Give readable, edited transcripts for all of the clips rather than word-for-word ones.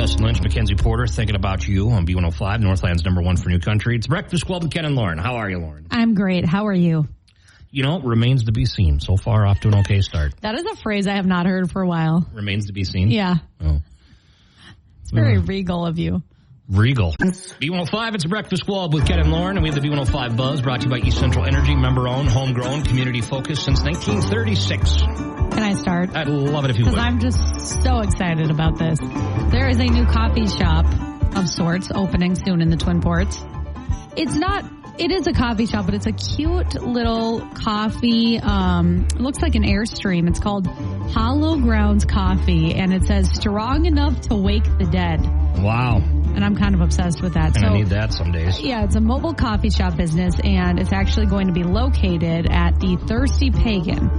Wes Lynch, Mackenzie Porter, thinking about you on B105, Northland's #1 for New Country. It's Breakfast Club with Ken and Lauren. How are you, Lauren? I'm great. How are you? You know, remains to be seen. So far, off to an okay start. That is a phrase I have not heard for a while. Remains to be seen? Yeah. Oh. It's very regal of you. Regal. B105, it's Breakfast Club with Ken and Lauren, and we have the B105 Buzz brought to you by East Central Energy, member-owned, homegrown, community-focused since 1936. Can I start? I'd love it if you would. Because I'm just so excited about this. There is a new coffee shop of sorts opening soon in the Twin Ports. It is a coffee shop, but it's a cute little coffee. It looks like an Airstream. It's called Hollow Grounds Coffee, and it says strong enough to wake the dead. Wow. And I'm kind of obsessed with that. I need that some days. Yeah, it's a mobile coffee shop business, and it's actually going to be located at the Thirsty Pagan.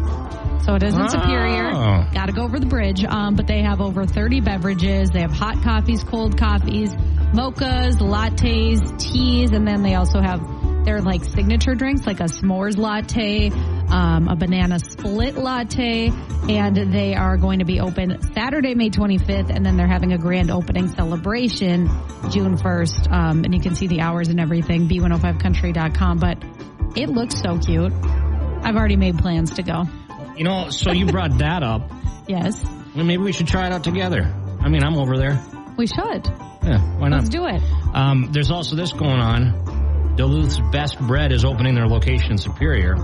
So it isn't Superior. Got to go over the bridge. But they have over 30 beverages. They have hot coffees, cold coffees, mochas, lattes, teas, and then they also have their like signature drinks, like a s'mores latte, a banana split latte, and they are going to be open Saturday, May 25th, and then they're having a grand opening celebration June 1st, and you can see the hours and everything, b105country.com, but it looks so cute. I've already made plans to go. You know, so you brought that up. Yes. Well, maybe we should try it out together. I mean, I'm over there. We should. Yeah, why not? Let's do it. There's also this going on. Duluth's Best Bread is opening their location in Superior.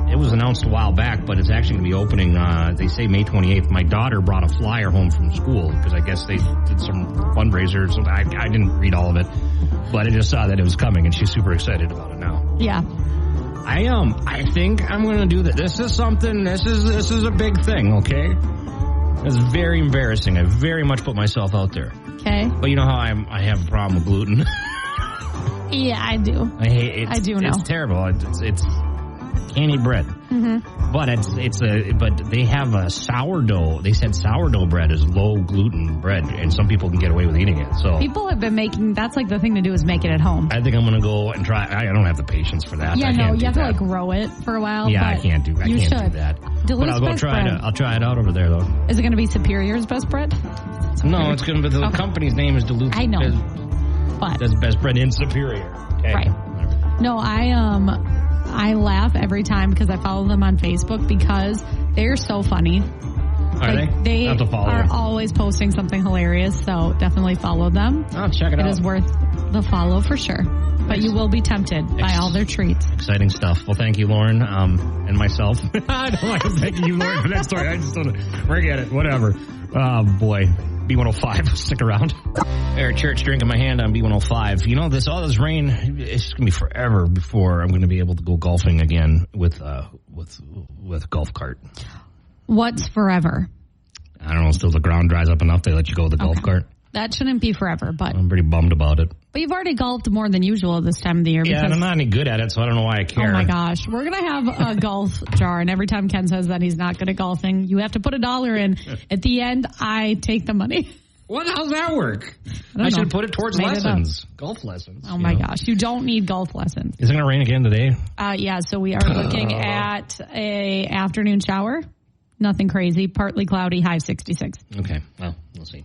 It was announced a while back, but it's actually going to be opening, they say May 28th. My daughter brought a flyer home from school because I guess they did some fundraisers. I didn't read all of it, but I just saw that it was coming, and she's super excited about it now. Yeah. I think I'm going to do that. This is something, this is a big thing, okay? It's very embarrassing. I very much put myself out there. Okay. But you know how I have a problem with gluten? Yeah, I do. I hate it. I do know. It's terrible. It's can't eat bread. Mm-hmm. But but they have a sourdough. They said sourdough bread is low gluten bread, and some people can get away with eating it. So people have been making. That's like the thing to do is make it at home. I think I'm going to go and try. I don't have the patience for that. Yeah, no, you have to like grow it for a while. Yeah, I can't do. I can't do that. Duluth's but I'll go try it. I'll try it out over there though. Is it going to be Superior's Best Bread? No, it's going to be the company's name is Duluth. I know. But that's Best Bread in Superior. Okay. Right. No, I laugh every time because I follow them on Facebook because they're so funny. Are they? They have to follow are always posting something hilarious, so definitely follow them. Oh, check it out. It is worth the follow for sure. But you will be tempted by all their treats. Exciting stuff. Well, thank you, Lauren, and myself. I don't like thanking you, Lauren, for that story. I just don't forget it. Whatever. Oh, boy. B105. Stick around. Eric Church, drink in my hand on B105. You know, all this rain, it's going to be forever before I'm going to be able to go golfing again with a golf cart. What's forever? I don't know. Still the ground dries up enough they let you go with the golf cart. That shouldn't be forever, but I'm pretty bummed about it. But you've already golfed more than usual this time of the year. Yeah, and I'm not any good at it, so I don't know why I care. Oh my gosh. We're going to have a golf jar, and every time Ken says that he's not good at golfing, you have to put $1 in. At the end, I take the money. What? How's that work? I should put it towards lessons. Golf lessons. Oh my gosh. You don't need golf lessons. Is it going to rain again today? Yeah, so we are looking at a afternoon shower. Nothing crazy. Partly cloudy, high 66. Okay. Well, we'll see.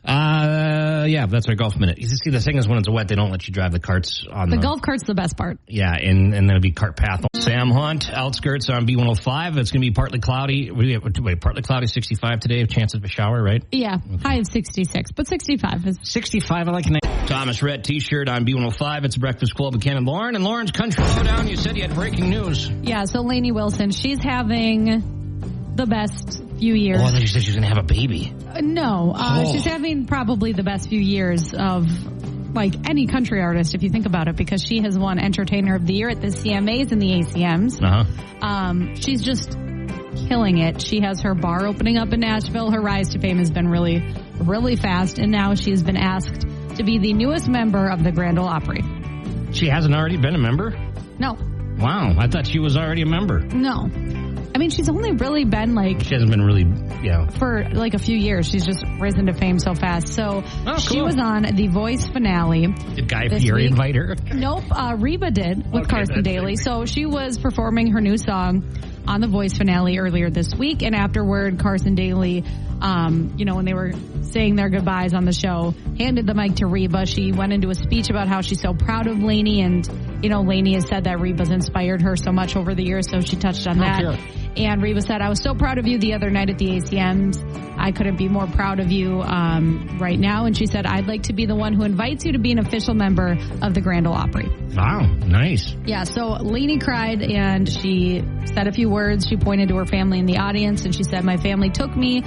Yeah, that's our golf minute. You see, the thing is when it's wet, they don't let you drive the carts on the golf cart's the best part. Yeah, and then it'll be cart path. Sam Hunt, outskirts on B105. It's going to be partly cloudy. Partly cloudy, 65 today. Chance of a shower, right? Yeah, okay. High of 66, but 65 is 65. I like it. Thomas Rhett T-shirt on B105. It's Breakfast Club with Ken and Lauren. And Lauren's Country Showdown. You said you had breaking news. Yeah, so Lainey Wilson, she's having the best few years. Oh, I thought you said she was going to have a baby. No, she's having probably the best few years of like any country artist, if you think about it, because she has won Entertainer of the Year at the CMAs and the ACMs. She's just killing it. She has her bar opening up in Nashville. Her rise to fame has been really, really fast, and now she's been asked to be the newest member of the Grand Ole Opry. She hasn't already been a member? No. Wow, I thought she was already a member. No. I mean, she's only really been like... She hasn't been really, for like a few years. She's just risen to fame so fast. So she was on The Voice finale. Did Guy Fieri invite her? Nope. Reba did with Carson Daly. So she was performing her new song, on The Voice finale earlier this week. And afterward, Carson Daly, when they were saying their goodbyes on the show, handed the mic to Reba. She went into a speech about how she's so proud of Lainey. And, Lainey has said that Reba's inspired her so much over the years. So she touched on that. Okay. And Reba said, I was so proud of you the other night at the ACMs. I couldn't be more proud of you right now. And she said, I'd like to be the one who invites you to be an official member of the Grand Ole Opry. Wow, nice. Yeah, so Lainey cried and she said a few words. She pointed to her family in the audience and she said, my family took me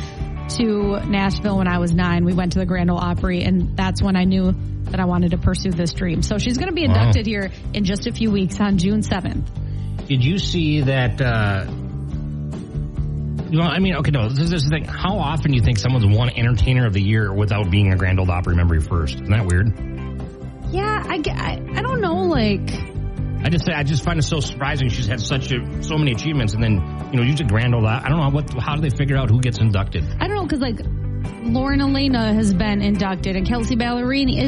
to Nashville when I was 9. We went to the Grand Ole Opry, and that's when I knew that I wanted to pursue this dream. So she's going to be inducted here in just a few weeks on June 7th. Did you see that... this is the thing. How often do you think someone's won Entertainer of the Year without being a Grand Ole Opry member first? Isn't that weird? Yeah, I don't know, I just find it so surprising. She's had so many achievements, and then, usually Grand Ole, I don't know, how do they figure out who gets inducted? I don't know, because, Lauren Elena has been inducted, and Kelsey Ballerini, I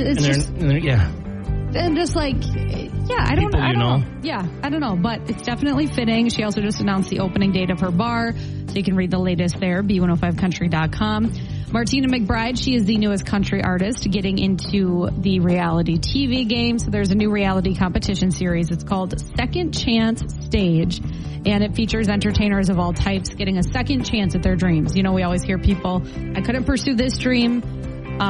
don't know. Yeah, I don't know, but it's definitely fitting. She also just announced the opening date of her bar, so you can read the latest there, B105country.com. Martina McBride, she is the newest country artist getting into the reality TV game. So there's a new reality competition series. It's called Second Chance Stage, and it features entertainers of all types getting a second chance at their dreams. We always hear people, I couldn't pursue this dream,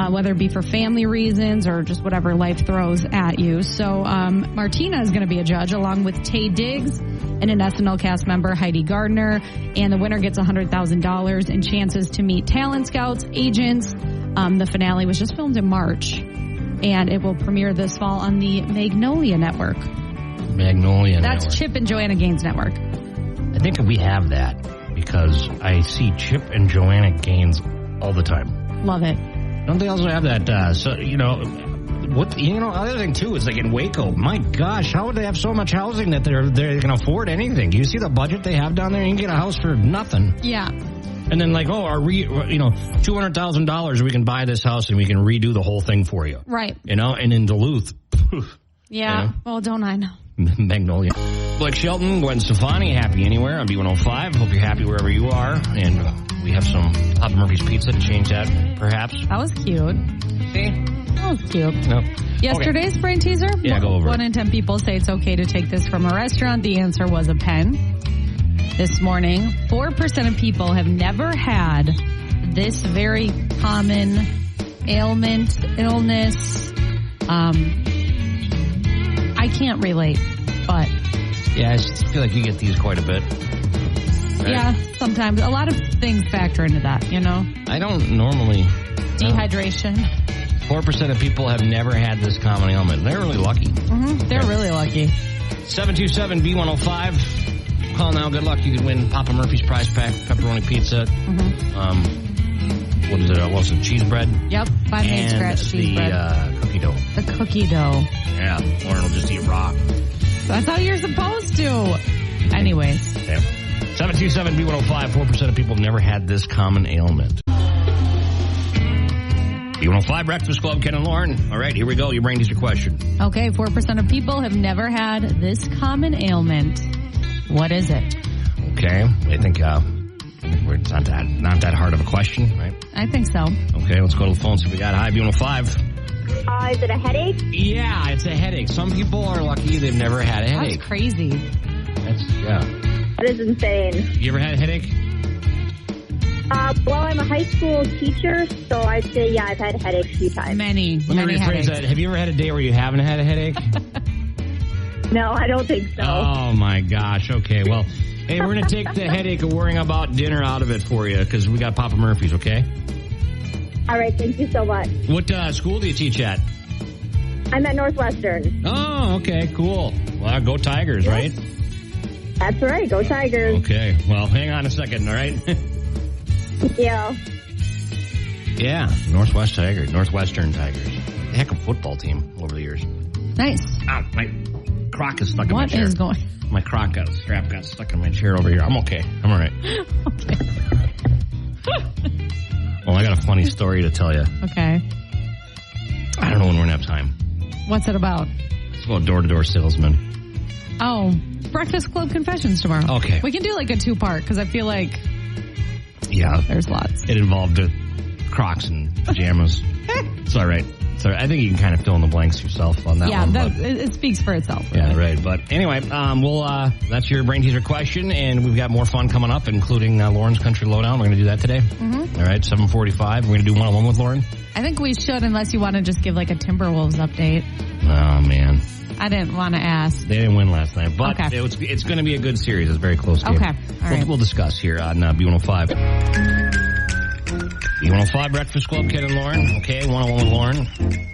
whether it be for family reasons or just whatever life throws at you. So Martina is going to be a judge along with Taye Diggs and an SNL cast member, Heidi Gardner. And the winner gets $100,000 and chances to meet talent scouts, agents. The finale was just filmed in March, and it will premiere this fall on the Magnolia Network. That's Chip and Joanna Gaines Network. I think we have that because I see Chip and Joanna Gaines all the time. Love it. Don't they also have that, other thing too is in Waco, my gosh, how would they have so much housing that they can afford anything? Do you see the budget they have down there? You can get a house for nothing. Yeah. And then $200,000 we can buy this house and we can redo the whole thing for you. Right. And in Duluth. Yeah. Well, don't I know? Magnolia. Blake Shelton, Gwen Stefani, Happy Anywhere on B105. Hope you're happy wherever you are. And we have some Papa Murphy's Pizza to change that, perhaps. That was cute. See? That was cute. No. Yesterday's brain teaser? Yeah, go over 1 in 10 people say it's okay to take this from a restaurant. The answer was a pen. This morning, 4% of people have never had this very common ailment, illness. I can't relate, but... Yeah, I just feel like you get these quite a bit. Right? Yeah, sometimes. A lot of things factor into that, I don't normally... Dehydration. 4% of people have never had this common ailment. They're really lucky. Mm-hmm. They're really lucky. 727-B105. Call now. Good luck. You could win Papa Murphy's prize pack, pepperoni pizza. Mm-hmm. What is it? What's it? Cheese bread? Yep. 5-made scratch cheese bread. And the cookie dough. The cookie dough. Yeah. Lauren will just eat raw. That's how you're supposed to. Anyways. Yeah. 727-B105. 4% of people have never had this common ailment. B105 Breakfast Club, Ken and Lauren. All right, here we go. Your brain needs your question. Okay, 4% of people have never had this common ailment. What is it? Okay, I think it's not that hard of a question, right? I think so. Okay, let's go to the phone. See what we got. Hi, B105. Is it a headache? Yeah, it's a headache. Some people are lucky they've never had a headache. That's crazy. That is insane. You ever had a headache? Well, I'm a high school teacher, so I'd say, yeah, I've had headaches a few times. Many Let me rephrase headaches. that. Have you ever had a day where you haven't had a headache? No, I don't think so. Oh, my gosh. Okay, well, hey, we're going to take the headache of worrying about dinner out of it for you because we got Papa Murphy's, okay? All right, thank you so much. What school do you teach at? I'm at Northwestern. Oh, okay, cool. Well, go Tigers, right? That's right, go Tigers. Okay, well, hang on a second, all right? Yeah. Yeah, Northwestern Tigers. Heck of a football team over the years. Nice. Ow, my crock is stuck in my chair. What is going? My strap got stuck in my chair over here. I'm okay. I'm all right. Okay. Well, I got a funny story to tell you. Okay. I don't know when we're going to have time. What's it about? It's about door-to-door salesmen. Oh, Breakfast Club Confessions tomorrow. Okay. We can do like a 2-part because I feel like there's lots. It involved Crocs and pajamas. It's all right. So I think you can kind of fill in the blanks yourself on that one. Yeah, it speaks for itself. Really. Yeah, right. But anyway, that's your brain teaser question, and we've got more fun coming up, including Lauren's Country Lowdown. We're going to do that today. Mm-hmm. All right, 7:45. We're going to do one-on-one with Lauren. I think we should, unless you want to just give like a Timberwolves update. Oh, man. I didn't want to ask. They didn't win last night, but okay. It's going to be a good series. It's a very close game. Okay, all right. We'll discuss here on B105. B105 Breakfast Club, Ken and Lauren. Okay, one-on-one with Lauren.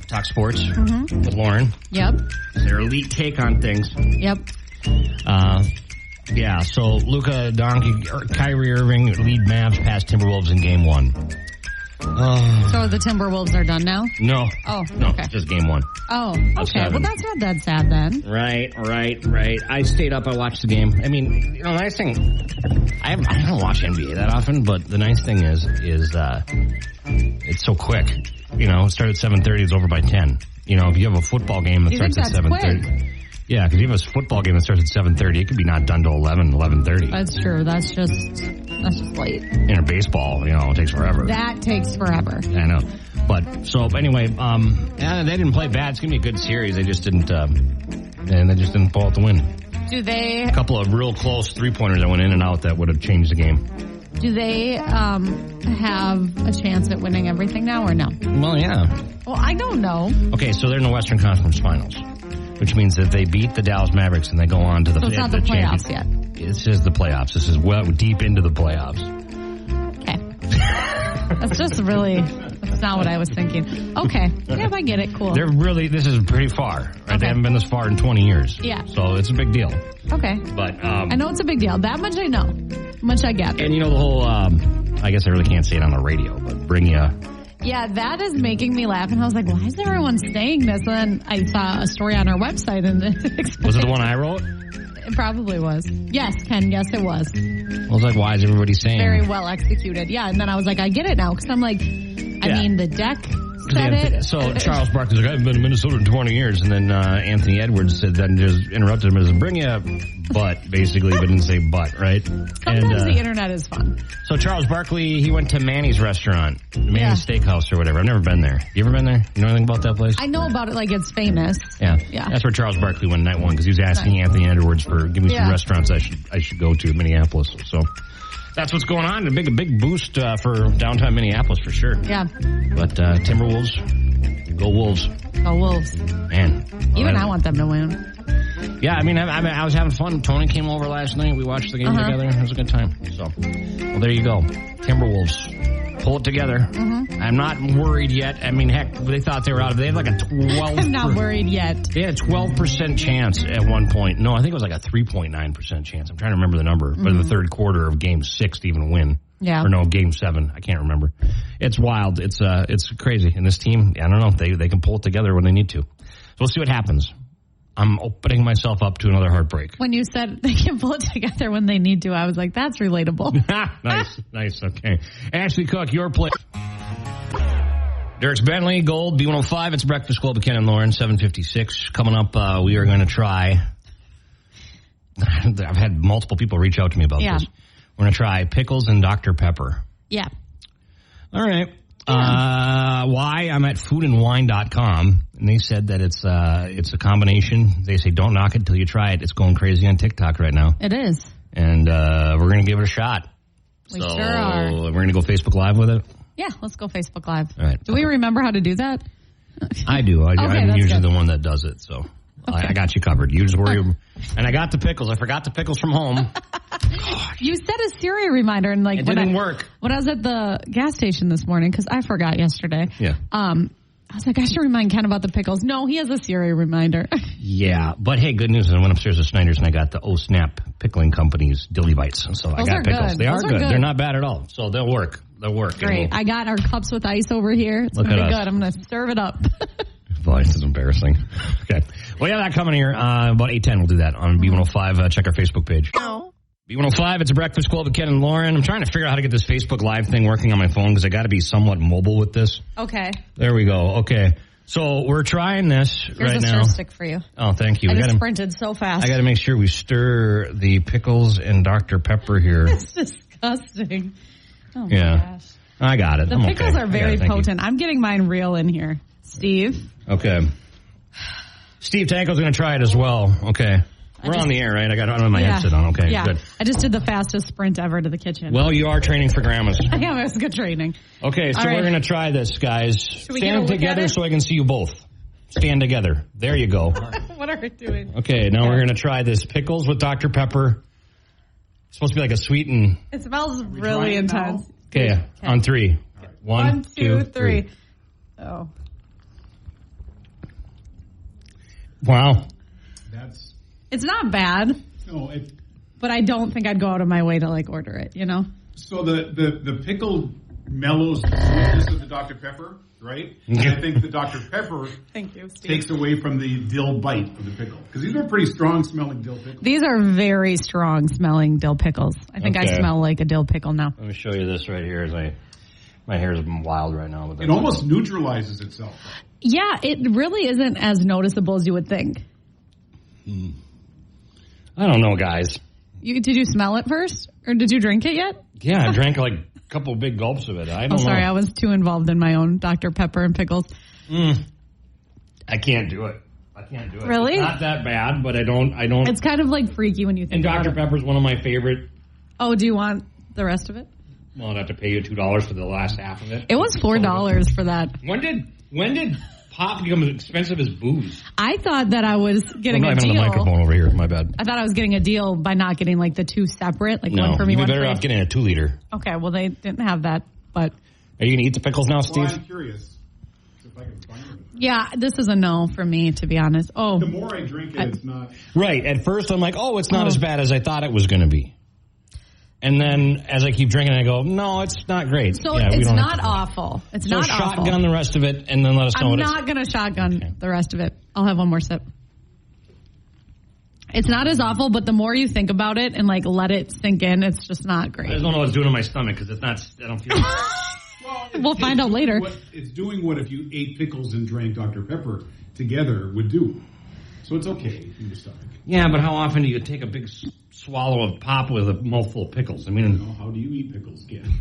Talk sports with Lauren. Yep. It's their elite take on things. Yep. Yeah, so Luka Doncic, Kyrie Irving lead Mavs past Timberwolves in Game 1. So the Timberwolves are done now? No. Oh, no, okay. Just Game 1. Oh, okay. Well, that's not that sad then. Right. I stayed up. I watched the game. I mean, the nice thing, I don't watch NBA that often, but the nice thing is it's so quick. It started at 7:30. It's over by 10. If you have a football game that starts at 7:30. Yeah, because if you have a football game that starts at 7:30, it could be not done till 11:30. That's true. That's just late. In a baseball, it takes forever. That takes forever. I know. But, so, anyway, they didn't play bad. It's going to be a good series. They just didn't, pull out the win. A couple of real close three-pointers that went in and out that would have changed the game. Do they have a chance at winning everything now or no? Well, yeah. Well, I don't know. Okay, so they're in the Western Conference Finals, which means that they beat the Dallas Mavericks and they go on to the it's not the playoffs yet. It's just the playoffs. This is well deep into the playoffs. Okay. That's just that's not what I was thinking. Okay. Yeah, I get it. Cool. This is pretty far. Right? Okay. They haven't been this far in 20 years. Yeah. So it's a big deal. Okay. But I know it's a big deal. That much I know. Much I get. And the whole, I guess I really can't say it on the radio, but bring you... Yeah, that is making me laugh. And I was like, why is everyone saying this? And then I saw a story on our website. And was it the one I wrote? It probably was. Yes, Ken. Yes, it was. I was like, why is everybody saying? Very well executed. Yeah, and then I was like, I get it now. Because I'm like, I mean, the deck said it. So Charles Barkley's like, I haven't been in Minnesota in 20 years. And then Anthony Edwards said that and just interrupted him and said, bring you a butt, basically, but didn't say butt, right? Sometimes the internet is fun. So Charles Barkley, he went to Manny's restaurant, Manny's Steakhouse or whatever. I've never been there. You ever been there? You know anything about that place? I know about it, like it's famous. Yeah. That's where Charles Barkley went night one because he was asking Anthony Edwards for give me some restaurants I should go to in Minneapolis. So that's what's going on. A big boost for downtown Minneapolis for sure. Yeah. But Timberwolves, go Wolves. Go Wolves. Man. Even I want them to win. Yeah, I mean, I was having fun. Tony came over last night. We watched the game together. It was a good time. So, well, there you go. Timberwolves. Pull it together. Mm-hmm. I'm not worried yet. I mean, heck, they thought they were out of it. They had like a 12... I'm not worried yet. They had a 12% chance at one point. No, I think it was like a 3.9% chance. I'm trying to remember the number. But in the third quarter of Game 6 to even win. Yeah. Or no, Game 7. I can't remember. It's wild. It's crazy. And this team, I don't know. They can pull it together when they need to. So we'll see what happens. I'm opening myself up to another heartbreak. When you said they can pull it together when they need to, I was like, that's relatable. Nice. Okay. Ashley Cook, your play. Dirks Bentley, Gold, B105. It's Breakfast Club with Ken and Lauren, 7:56. Coming up, we are going to try. I've had multiple people reach out to me about this. We're going to try pickles and Dr. Pepper. Yeah. All right. Why? I'm at foodandwine.com, and they said that it's a combination. They say don't knock it till you try it. It's going crazy on TikTok right now. It is. And we're going to give it a shot. We sure are. We're going to go Facebook Live with it? Yeah, let's go Facebook Live. All right. Do we remember how to do that? I do. I'm usually good. The one that does it, so... Okay. I got you covered. You just worry. And I got the pickles. I forgot the pickles from home. You set a Siri reminder. And it didn't work. When I was at the gas station this morning, because I forgot yesterday. Yeah. I was like, I should remind Ken about the pickles. No, he has a Siri reminder. Yeah. But hey, good news. I went upstairs to Snyder's and I got the Snap Pickling Company's Dilly Bites. So I got pickles. Good. They are good. They're not bad at all. So they'll work. Great. I got our cups with ice over here. It's going to be good. I'm going to serve it up. Boy, this is embarrassing. Okay. Well, yeah, that coming here. About 8:10, we'll do that on B105. Check our Facebook page. B105, it's a Breakfast Club with Ken and Lauren. I'm trying to figure out how to get this Facebook Live thing working on my phone because I got to be somewhat mobile with this. Okay. There we go. Okay. So we're trying this right now. Here's a stick for you. Oh, thank you. I just sprinted so fast. I got to make sure we stir the pickles and Dr. Pepper here. It's disgusting. Oh, my gosh. I got it. The pickles are very potent. I'm getting mine real in here. Steve? Okay. Steve Tanko's going to try it as well. Okay. We're on the air, right? I got my headset on. Okay, good. I just did the fastest sprint ever to the kitchen. Well, you are training for grandmas. I am. It was good training. Okay, so we're going to try this, guys. Stand together so I can see you both. Stand together. There you go. What are we doing? Okay, now we're going to try this pickles with Dr. Pepper. It's supposed to be like a sweet and... It smells really intense. Okay, on 3. Okay. 1, 2, 3. Oh. Wow. It's not bad. No, but I don't think I'd go out of my way to order it, you know? So the pickle mellows the sweetness of the Dr. Pepper, right? And I think the Dr. Pepper Thank you, Steve. takes away from the dill bite of the pickle. Because these are pretty strong smelling dill pickles. These are very strong smelling dill pickles. I think I smell like a dill pickle now. Let me show you this right here. My hair is wild right now. It almost neutralizes itself. Yeah, it really isn't as noticeable as you would think. I don't know, guys. Did you smell it first? Or did you drink it yet? Yeah, I drank a couple big gulps of it. I don't know. Sorry, I was too involved in my own Dr. Pepper and pickles. I can't do it. Really? It's not that bad, but I don't. It's kind of freaky when you think about it. And Dr. Pepper's one of my favorite. Oh, do you want the rest of it? Well, I'd have to pay you $2 for the last half of it. It was $4 for that. When did pop become as expensive as booze? I thought that I was getting a deal. I'm not even on the microphone over here. My bad. I thought I was getting a deal by not getting the two separate, one for me, you'd be one better for off getting a 2-liter. Okay, well they didn't have that, but. Are you gonna eat the pickles now, Steve? Well, I'm curious if I can find them. Yeah, this is a no for me, to be honest. Oh, the more I drink it, it's not. Right. At first, I'm like, it's not as bad as I thought it was going to be. And then as I keep drinking, I go, no, it's not great. So it's not awful. It's not awful. So shotgun the rest of it and then let us know I'm not going to shotgun the rest of it. I'll have one more sip. It's not as awful, but the more you think about it and let it sink in, it's just not great. I just don't know what it's doing to my stomach because it's not, I don't feel it. We'll find out later. It's doing what if you ate pickles and drank Dr. Pepper together would do. So it's okay in your stomach. Yeah, but how often do you take a big swallow of pop with a mouthful of pickles? I mean, how do you eat pickles, Ken?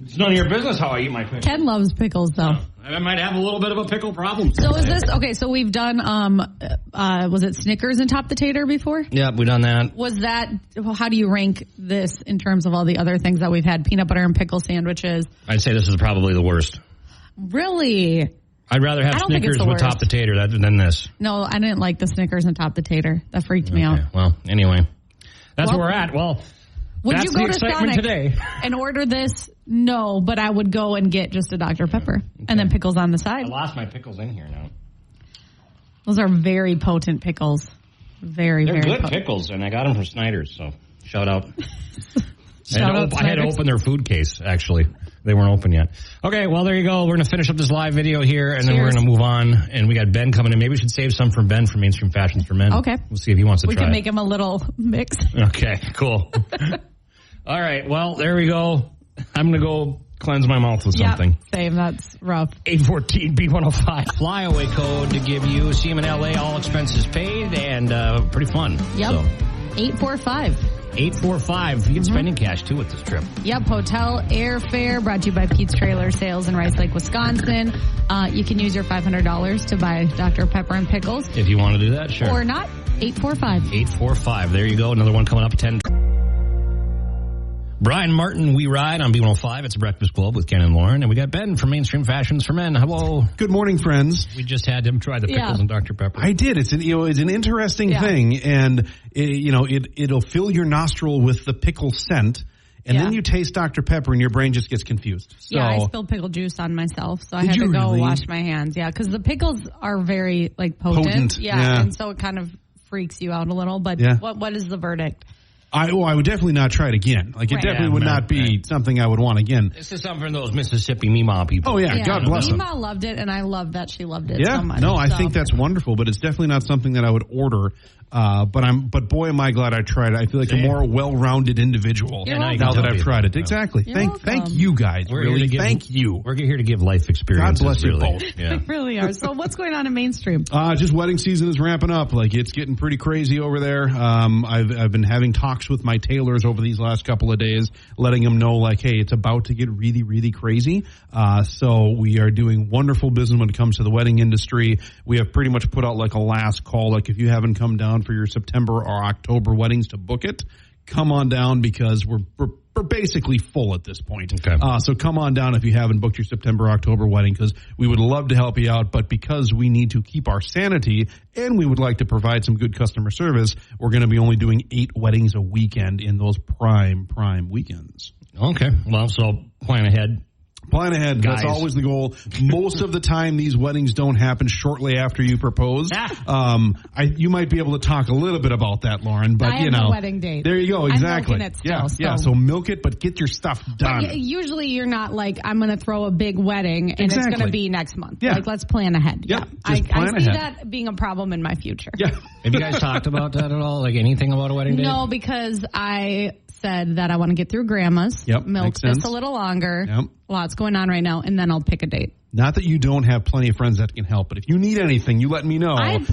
It's none of your business how I eat my pickles. Ken loves pickles, though. I might have a little bit of a pickle problem. So is this, okay, so we've done, was it Snickers and Top the Tater before? Yep, we've done that. Was that, how do you rank this in terms of all the other things that we've had? Peanut butter and pickle sandwiches. I'd say this is probably the worst. Really? I'd rather have Snickers with Top the Tater than this. No, I didn't like the Snickers and Top the Tater. That freaked me out. Well, anyway. That's where we're at. Well, would you go to Sonic today and order this? No, but I would go and get just a Dr. Pepper and then pickles on the side. I lost my pickles in here now. Those are very potent pickles. Very, They're very good potent. pickles, and I got them from Snyder's, so shout out. I had to open their food case, actually. They weren't open yet. Okay, well, there you go. We're going to finish up this live video here, and then we're going to move on. And we got Ben coming in. Maybe we should save some for Ben from Mainstream Fashions for Men. Okay. We'll see if he wants to try We can make him a little mix. Okay, cool. All right, well, there we go. I'm going to go cleanse my mouth with something. Same. That's rough. 814 B105 flyaway code to give you. See him in LA, all expenses paid, and pretty fun. Yep. So. 845. 845. You get spending cash, too, with this trip. Yep. Hotel airfare brought to you by Pete's Trailer Sales in Rice Lake, Wisconsin. You can use your $500 to buy Dr. Pepper and pickles. If you want to do that, sure. Or not. 845. 845. There you go. Another one coming up at 10. Brian Martin, We Ride on B105. It's a Breakfast Club with Ken and Lauren. And we got Ben from Mainstream Fashions for Men. Hello. Good morning, friends. We just had him try the pickles and Dr. Pepper. I did. It's an interesting thing. And, it'll fill your nostril with the pickle scent. And then you taste Dr. Pepper and your brain just gets confused. So, I spilled pickle juice on myself. So I had to go wash my hands. Yeah, because the pickles are very, potent. Yeah, and so it kind of freaks you out a little. But what is the verdict? I would definitely not try it again. It definitely would not be something I would want again. This is something for those Mississippi Meemaw people. Oh, yeah. God bless them. Meemaw loved it, and I love that she loved it so much. No, I think that's wonderful, but it's definitely not something that I would order But boy, am I glad I tried it. I feel like a more well-rounded indivial now that I've tried it. Exactly. Thank you guys. Thank you. We're here to give life experiences. God bless you both. Yeah. They really are. So what's going on in mainstream? Just wedding season is ramping up. Like, it's getting pretty crazy over there. I've been having talks with my tailors over these last couple of days, letting them know, like, hey, it's about to get really, really crazy. So we are doing wonderful business when it comes to the wedding industry. We have pretty much put out like a last call. Like, if you haven't come down for your September or October weddings to book it, come on down, because we're basically full at this point. Okay. So come on down if you haven't booked your September, October wedding, because we would love to help you out. But because we need to keep our sanity and we would like to provide some good customer service, we're going to be only doing 8 weddings a weekend in those prime weekends. Okay. Well, so plan ahead. Plan ahead. Guys. That's always the goal. Most of the time, these weddings don't happen shortly after you propose. You might be able to talk a little bit about that, Lauren. But I have a wedding date. There you go. Exactly. I'm milking it still, yeah. So milk it, but get your stuff done. But usually, you're not like, I'm going to throw a big wedding and it's going to be next month. Yeah. Like, let's plan ahead. Yep. Yeah. I see that being a problem in my future. Yeah. Have you guys talked about that at all? Like anything about a wedding date? No, because I said that I want to get through grandma's, milk this a little longer. Yep. Lots going on right now, and then I'll pick a date. Not that you don't have plenty of friends that can help, but if you need anything, you let me know. I've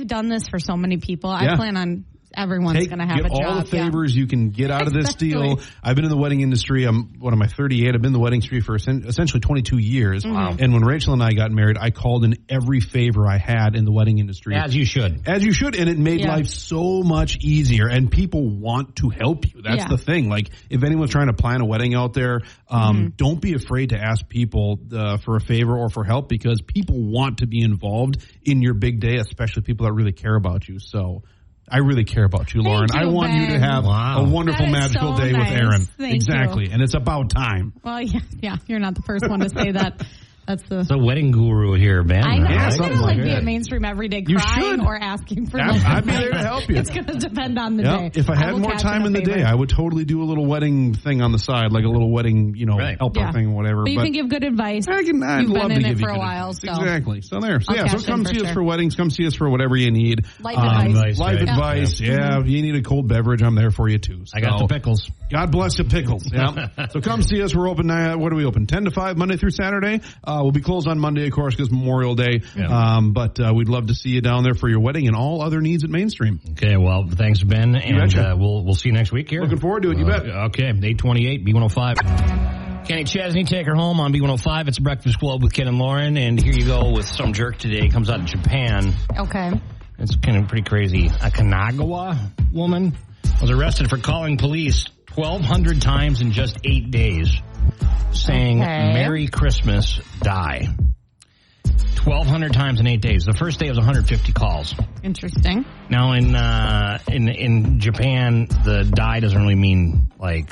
done this for so many people. I plan on everyone's going to have a job. Get all the favors you can get out of this deal. I've been in the wedding industry. I'm 38. I've been in the wedding industry for essentially 22 years. Wow. And when Rachel and I got married, I called in every favor I had in the wedding industry. As you should. And it made life so much easier. And people want to help you. That's the thing. Like, if anyone's trying to plan a wedding out there, don't be afraid to ask people for a favor or for help, because people want to be involved in your big day, especially people that really care about you. So I really care about you, Lauren. I want you to have a wonderful, magical day with Aaron. Exactly. And it's about time. Well, yeah. You're not the first one to say that. That's the wedding guru here, man. I know. I'm going to like be at mainstream every day crying or asking for help. I'd be there to help you. It's going to depend on the day. If I had more time in the day, I would totally do a little wedding thing on the side, like a little wedding, helper thing or whatever. But you can give good advice. I'd You've love been to in give it for you a while. So. Exactly. So there. So come see us for weddings. Come see us for whatever you need. Life advice. Life advice. Yeah. You need a cold beverage, I'm there for you too. I got the pickles. God bless the pickles. Yeah. So come see us. We're open. What are we open? 10 to 5 Monday through Saturday. We'll be closed on Monday, of course, because Memorial Day. Yeah. But we'd love to see you down there for your wedding and all other needs at Mainstream. Okay. Well, thanks, Ben, and we'll see you next week here. Looking forward to it. You bet. Okay. 828 B105. Kenny Chesney, take her home on B105. It's Breakfast Club with Ken and Lauren, and here you go with some jerk today. Comes out of Japan. Okay. It's kind of pretty crazy. A Kanagawa woman was arrested for calling police 1,200 times in just 8 days, saying Merry Christmas, die. 1,200 times in 8 days. The first day was 150 calls. Interesting. Now in Japan, the die doesn't really mean like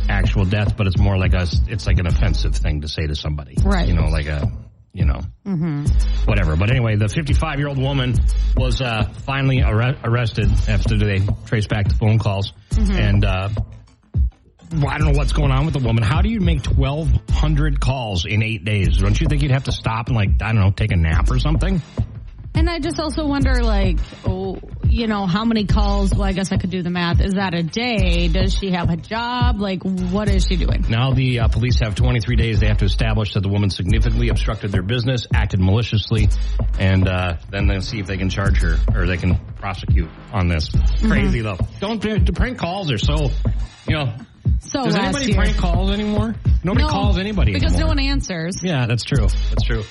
actual death, but it's more like it's like an offensive thing to say to somebody. Right. Whatever. But anyway, the 55-year-old woman was finally arrested after they traced back the phone calls. And I don't know what's going on with the woman. How do you make 1,200 calls in 8 days? Don't you think you'd have to stop and take a nap or something? And I just also wonder, how many calls? Well, I guess I could do the math. Is that a day? Does she have a job? What is she doing? Now the police have 23 days. They have to establish that the woman significantly obstructed their business, acted maliciously, and then they'll see if they can charge her or they can prosecute on this. Crazy, though. The prank calls are so, So does anybody prank calls anymore? Nobody calls anybody because anymore. No one answers. Yeah, that's true.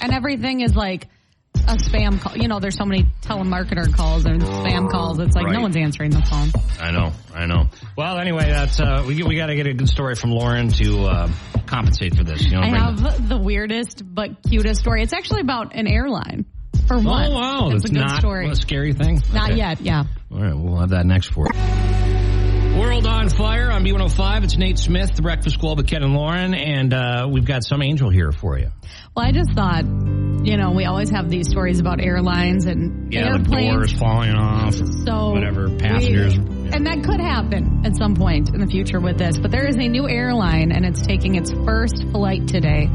And everything is like a spam call. There's so many telemarketer calls and spam calls. It's like no one's answering the phone. I know. Well, anyway, that's we got to get a good story from Lauren to compensate for this. I have the weirdest but cutest story. It's actually about an airline. For one. Oh, wow. That's a good not story. A scary thing? Not yet, yeah. All right, we'll have that next for you. World on Fire on B105. It's Nate Smith, the Breakfast Club with Ken and Lauren, and we've got some angel here for you. Well, I just thought, we always have these stories about airlines and airplanes. The doors falling off, passengers. And that could happen at some point in the future with this, but there is a new airline, and it's taking its first flight today.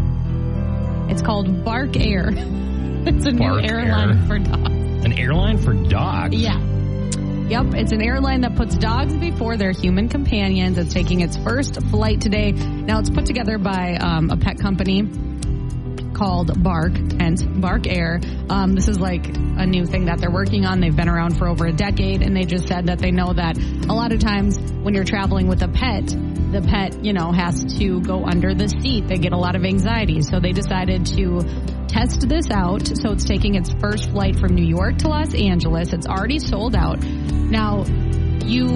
It's called Bark Air. It's a new airline for dogs. An airline for dogs? Yeah. Yep, it's an airline that puts dogs before their human companions. It's taking its first flight today. Now, it's put together by a pet company called Bark, hence Bark Air. This is like a new thing that they're working on. They've been around for over a decade, and they just said that they know that a lot of times when you're traveling with a pet, the pet, has to go under the seat. They get a lot of anxiety, so they decided to test this out. So it's taking its first flight from New York to Los Angeles. It's already sold out. Now, you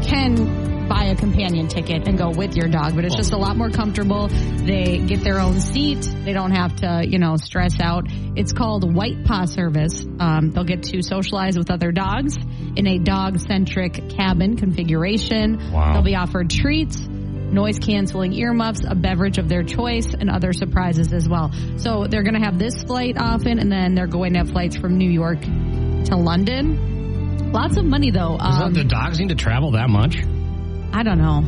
can buy a companion ticket and go with your dog, but it's just a lot more comfortable. They get their own seat. They don't have to, stress out. It's called White Paw Service. They'll get to socialize with other dogs in a dog-centric cabin configuration. Wow. They'll be offered treats, noise-canceling earmuffs, a beverage of their choice, and other surprises as well. So they're going to have this flight often, and then they're going to have flights from New York to London. Lots of money, though. Do dogs need to travel that much? I don't know.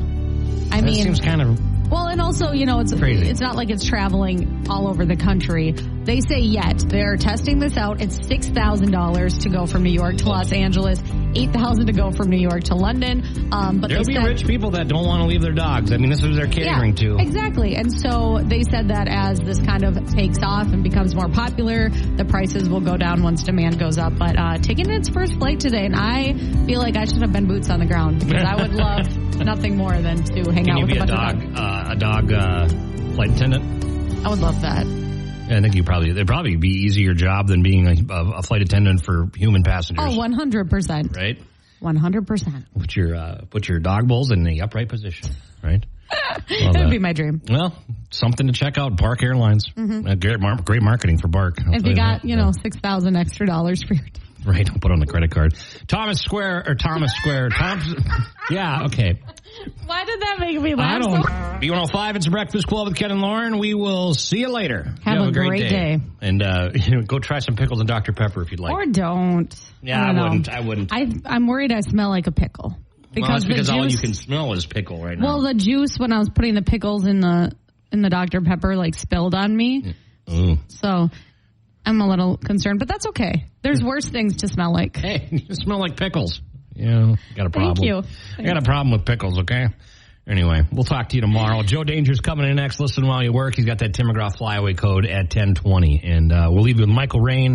I mean, seems kind of... Well, and also, it's crazy. It's not like it's traveling all over the country. They say yet. They're testing this out. It's $6,000 to go from New York to Los Angeles, $8,000 to go from New York to London. But there'll be rich people that don't want to leave their dogs. I mean, this is they're catering to. Exactly. And so they said that as this kind of takes off and becomes more popular, the prices will go down once demand goes up. But taking its first flight today, and I feel like I should have been boots on the ground because I would love nothing more than to hang out with a bunch of dogs. A dog flight attendant? I would love that. Yeah, I think it'd probably be easier job than being a flight attendant for human passengers. Oh, 100%. Right? 100%. Put your dog bowls in the upright position, right? It would be my dream. Well, something to check out. Bark Airlines. Mm-hmm. Great marketing for Bark. If you got, $6,000 extra for your dog. Right, I'll put on the credit card. Thomas Square. Yeah, okay. Why did that make me laugh? B105, it's Breakfast Club with Ken and Lauren. We will see you later. Have a great day. And go try some pickles and Dr. Pepper if you'd like. Or don't. Yeah, I wouldn't. I'm worried I smell like a pickle. Because all you can smell is pickle right now. Well, the juice when I was putting the pickles in the Dr. Pepper spilled on me. Ooh. So I'm a little concerned, but that's okay. There's worse things to smell like. Hey, you smell like pickles. Yeah, got a problem. Thank you. I got a problem with pickles, okay? Anyway, we'll talk to you tomorrow. Joe Danger's coming in next. Listen while you work. He's got that Tim McGraw flyaway code at 10:20. And we'll leave you with Michael Rain.